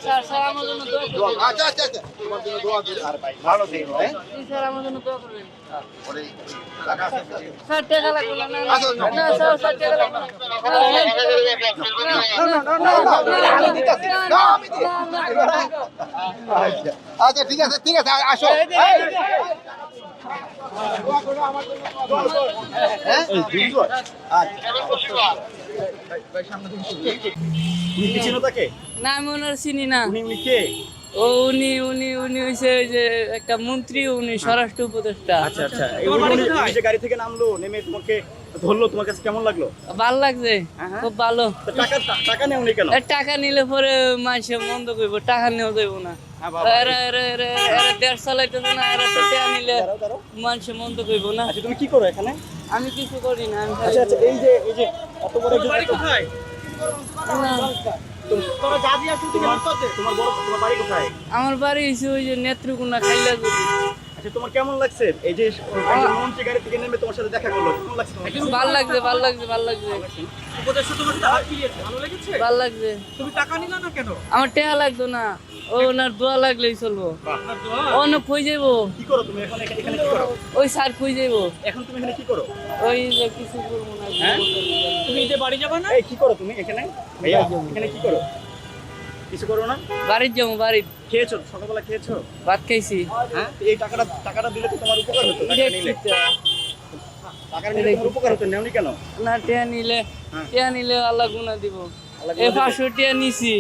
Sir sir আমার জন্য দোয়া করবেন। আচ্ছা আচ্ছা আচ্ছা তোমার জন্য দোয়া করি আর ভাই ভালো থেকো হ্যাঁ জি স্যার আমার জন্য দোয়া করবেন। ওরে টাকা আছে স্যার টাকা লাগবে না, না না স্যার স্যার টাকা লাগবে না। আমি দিতেছি না আমি দিই আচ্ছা ঠিক আছে আসো হ্যাঁ তুমি কি চিনো তাকে? না আমি ওনার চিনি না। উনি কে? ও উনি হইছে ওই যে একটা মন্ত্রী, উনি স্বরাষ্ট্র উপদেষ্টা। আচ্ছা আচ্ছা উনি যে গাড়ি থেকে নামলো, নেমে তোমাকে ধরলো, তোমার কাছে কেমন লাগলো? ভালো লাগছে, খুব ভালো। তো টাকা নেওনি কেন? টাকা নিলে পরে মানুষে মন্দ করব, টাকা নেওয়া যাইব না। এরা দেশ চালাইতেছে না, এরা তো টাকা নিলে মানুষে মন্দ করব না। আচ্ছা তুমি কি করো এখানে? আমি কিছু করি না, আমি আচ্ছা আচ্ছা এই যে এত বড় বাড়ি কোথায়? তোমার বাড়ি কোথায়? আমার বাড়ি হইছে ওই যে নেত্রকোনা খাইলাগুড়ি। আচ্ছা তোমার কেমন লাগছে এই যে একজন মন্ত্রী গাড়ি থেকে নেমে তোমার সাথে দেখা করলো, কেমন লাগছে তোমার? ভালো লাগছে, ভালো লাগছে, ভালো লাগছে, উপদেষ্টা তোমার সাথে হাত মিলিয়েছে, ভালো লেগেছে? ভালো লাগছে। তুমি টাকা নিলা না কেন? আমার টাকা লাগতো না, ও ওনার দোয়া লাগলেই চলবো। আপনার দোয়া? ও না খুঁজ যাইবো, কি করো তুমি এখানে কি করো? ওই স্যার খুঁজ যাইবো। এখন তুমি এখানে কি করো? ওই যে কিছু করবো না। হ্যাঁ? তুমি ঈদে বাড়ি যাবে না? এই কি করো তুমি এখানে? ভাইয়া এখানে কি করো? কিছু করো না? বাড়ির যাবো, বাড়ির খেয়েছো সকালবেলা খেয়েছো? ভাত খাইছি। হ্যাঁ এই টাকাটা দিলে তো তোমার উপকার হতো। টাকা নিলে তোমার উপকার হতো, নেওনি কেন? না টিয়া নিলে আল্লাহ গুনা দিব। এই 500 টিয়া নিছি,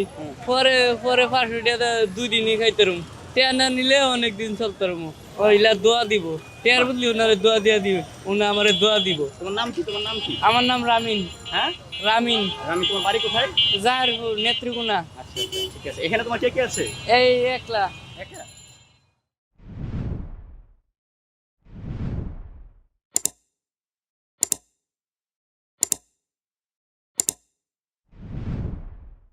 পরে 500 টিয়া 2 দিনই খাইতাম। টিয়া না নিলে অনেকদিন চলতাম। ওইলা দোয়া দিব, টিয়ার বদলি ওনারে দোয়া দিয়া দিবে, উনি আমারে দোয়া দিব। তোমার নাম কি? তোমার নাম কি? আমার নাম রামিন। হ্যাঁ রামিন। আমি তোমার বাড়ি কোথায়? জাহারপুর, নেত্রকোনা। আচ্ছা ঠিক আছে। এখানে তোমার কে আছে? এই একলা। একা?